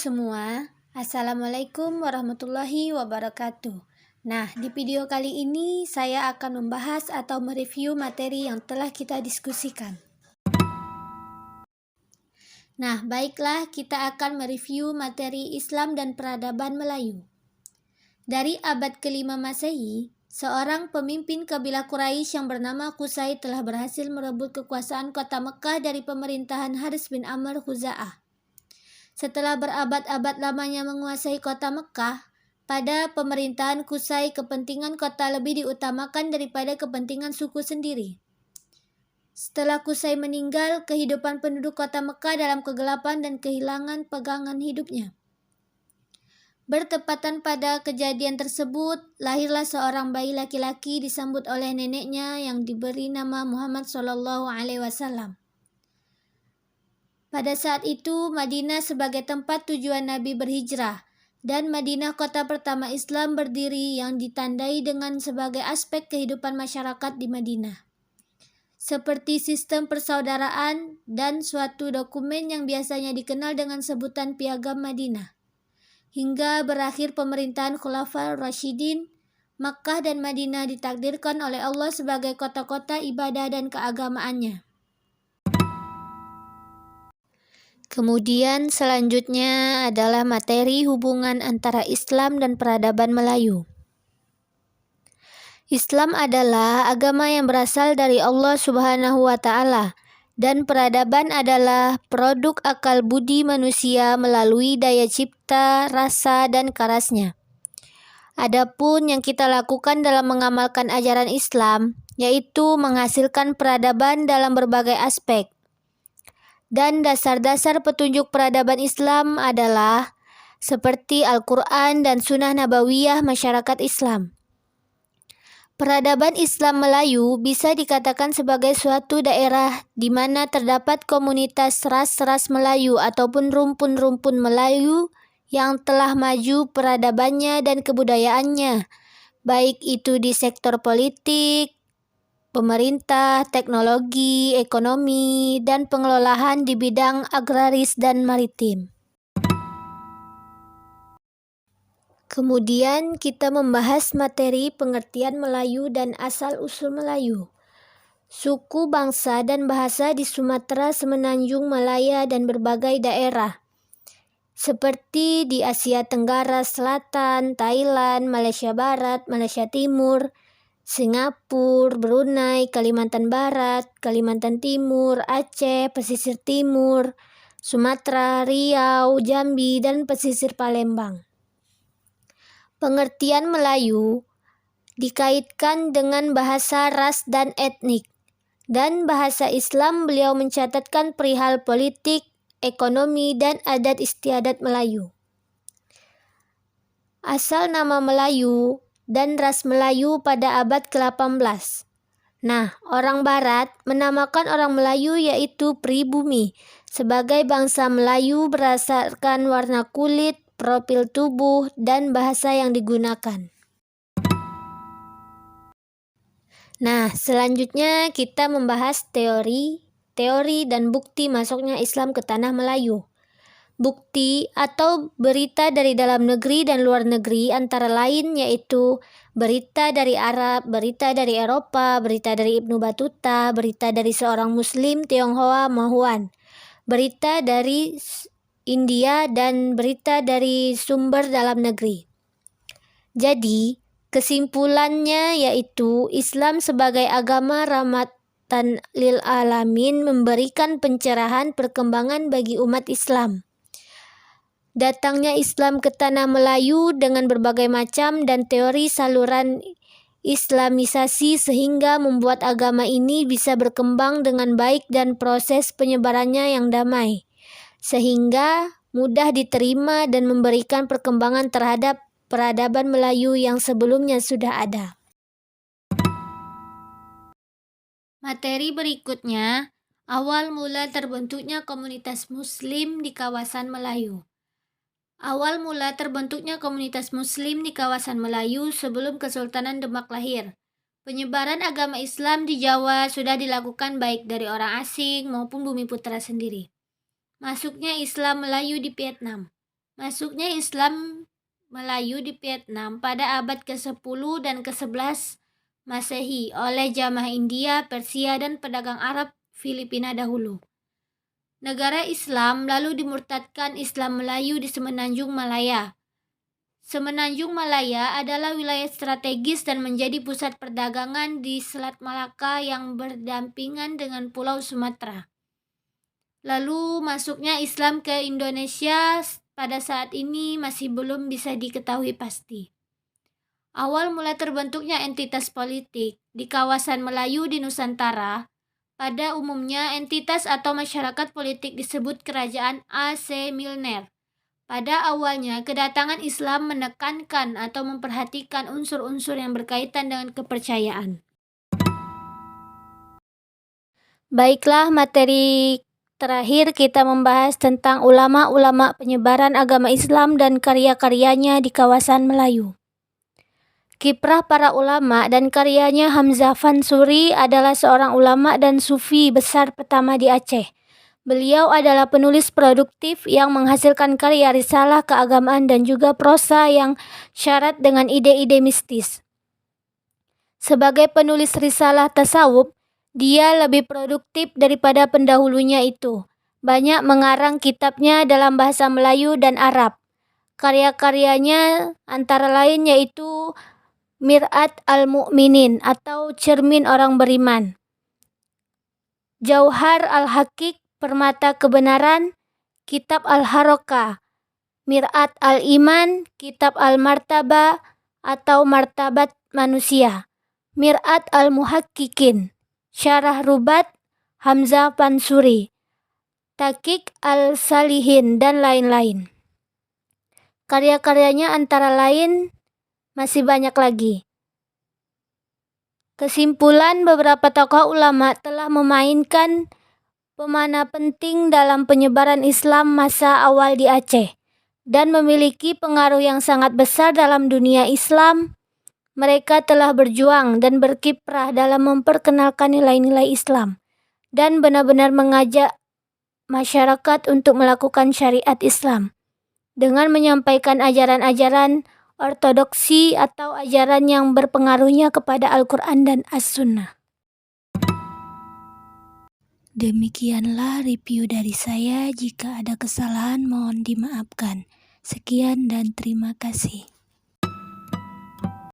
semua, Assalamualaikum warahmatullahi wabarakatuh. Nah, di video kali ini saya akan membahas atau mereview materi yang telah kita diskusikan. Nah, baiklah, kita akan mereview materi Islam dan Peradaban Melayu. Dari abad ke-5 Masehi, seorang pemimpin kabilah Quraisy yang bernama Qusay telah berhasil merebut kekuasaan kota Mekah dari pemerintahan Haris bin Amr Khuza'ah. Setelah berabad-abad lamanya menguasai kota Mekah, pada pemerintahan Qusay kepentingan kota lebih diutamakan daripada kepentingan suku sendiri. Setelah Qusay meninggal, kehidupan penduduk kota Mekah dalam kegelapan dan kehilangan pegangan hidupnya. Bertepatan pada kejadian tersebut, lahirlah seorang bayi laki-laki disambut oleh neneknya yang diberi nama Muhammad SAW. Pada saat itu, Madinah sebagai tempat tujuan Nabi berhijrah, dan Madinah kota pertama Islam berdiri yang ditandai dengan sebagai aspek kehidupan masyarakat di Madinah, seperti sistem persaudaraan dan suatu dokumen yang biasanya dikenal dengan sebutan Piagam Madinah. Hingga berakhir pemerintahan Khulafaur Rasyidin, Makkah dan Madinah ditakdirkan oleh Allah sebagai kota-kota ibadah dan keagamaannya. Kemudian selanjutnya adalah materi hubungan antara Islam dan peradaban Melayu. Islam adalah agama yang berasal dari Allah Subhanahu wa Ta'ala, dan peradaban adalah produk akal budi manusia melalui daya cipta, rasa, dan karasnya. Adapun yang kita lakukan dalam mengamalkan ajaran Islam, yaitu menghasilkan peradaban dalam berbagai aspek. Dan dasar-dasar petunjuk peradaban Islam adalah seperti Al-Quran dan Sunnah Nabawiyah masyarakat Islam. Peradaban Islam Melayu bisa dikatakan sebagai suatu daerah di mana terdapat komunitas ras-ras Melayu ataupun rumpun-rumpun Melayu yang telah maju peradabannya dan kebudayaannya, baik itu di sektor politik, pemerintah, teknologi, ekonomi, dan pengelolaan di bidang agraris dan maritim. Kemudian kita membahas materi pengertian Melayu dan asal-usul Melayu. Suku, bangsa, dan bahasa di Sumatera, Semenanjung, Malaya, dan berbagai daerah, seperti di Asia Tenggara Selatan, Thailand, Malaysia Barat, Malaysia Timur, Singapura, Brunei, Kalimantan Barat, Kalimantan Timur, Aceh, Pesisir Timur, Sumatera, Riau, Jambi, dan pesisir Palembang. Pengertian Melayu dikaitkan dengan bahasa ras dan etnik, dan bahasa Islam beliau mencatatkan perihal politik, ekonomi, dan adat istiadat Melayu. Asal nama Melayu dan ras Melayu pada abad ke-18. Nah, orang Barat menamakan orang Melayu yaitu pribumi sebagai bangsa Melayu berdasarkan warna kulit, profil tubuh, dan bahasa yang digunakan. Nah, selanjutnya kita membahas teori dan bukti masuknya Islam ke tanah Melayu. Bukti atau berita dari dalam negeri dan luar negeri antara lain yaitu berita dari Arab, berita dari Eropa, berita dari Ibnu Battuta, berita dari seorang Muslim Tionghoa Mahuan, berita dari India, dan berita dari sumber dalam negeri. Jadi, kesimpulannya yaitu Islam sebagai agama rahmatan lil alamin memberikan pencerahan perkembangan bagi umat Islam. Datangnya Islam ke tanah Melayu dengan berbagai macam dan teori saluran Islamisasi sehingga membuat agama ini bisa berkembang dengan baik dan proses penyebarannya yang damai, sehingga mudah diterima dan memberikan perkembangan terhadap peradaban Melayu yang sebelumnya sudah ada. Materi berikutnya, awal mula terbentuknya komunitas Muslim di kawasan Melayu. Awal mula terbentuknya komunitas Muslim di kawasan Melayu sebelum Kesultanan Demak lahir. Penyebaran agama Islam di Jawa sudah dilakukan baik dari orang asing maupun Bumi Putra sendiri. Masuknya Islam Melayu di Vietnam. Masuknya Islam Melayu di Vietnam pada abad ke-10 dan ke-11 Masehi oleh jamaah India, Persia, dan pedagang Arab Filipina dahulu. Negara Islam lalu dimurtadkan Islam Melayu di Semenanjung Malaya. Semenanjung Malaya adalah wilayah strategis dan menjadi pusat perdagangan di Selat Malaka yang berdampingan dengan Pulau Sumatera. Lalu masuknya Islam ke Indonesia pada saat ini masih belum bisa diketahui pasti. Awal mula terbentuknya entitas politik di kawasan Melayu di Nusantara, pada umumnya entitas atau masyarakat politik disebut Kerajaan AC Milner. Pada awalnya, kedatangan Islam menekankan atau memperhatikan unsur-unsur yang berkaitan dengan kepercayaan. Baiklah, materi terakhir kita membahas tentang ulama-ulama penyebaran agama Islam dan karya-karyanya di kawasan Melayu. Kiprah para ulama dan karyanya Hamzah Fansuri adalah seorang ulama dan sufi besar pertama di Aceh. Beliau adalah penulis produktif yang menghasilkan karya risalah keagamaan dan juga prosa yang syarat dengan ide-ide mistis. Sebagai penulis risalah tasawuf, dia lebih produktif daripada pendahulunya itu. Banyak mengarang kitabnya dalam bahasa Melayu dan Arab. Karya-karyanya antara lain yaitu Mir'at al-Mu'minin atau Cermin Orang Beriman, Jauhar al-Haqiq, Permata Kebenaran, Kitab al-Harokah, Mir'at al-Iman, Kitab al-Martabah atau Martabat Manusia, Mir'at al-Muhaqqiqin, Syarah Rubat, Hamzah Fansuri, Taqiq al-Salihin, dan lain-lain. Karya-karyanya antara lain masih banyak lagi. Kesimpulan, beberapa tokoh ulama telah memainkan pemana penting dalam penyebaran Islam masa awal di Aceh dan memiliki pengaruh yang sangat besar dalam dunia Islam. Mereka telah berjuang dan berkiprah dalam memperkenalkan nilai-nilai Islam dan benar-benar mengajak masyarakat untuk melakukan syariat Islam dengan menyampaikan ajaran-ajaran ortodoksi atau ajaran yang berpengaruhnya kepada Al-Quran dan As-Sunnah. Demikianlah review dari saya. Jika ada kesalahan mohon dimaafkan. Sekian dan terima kasih.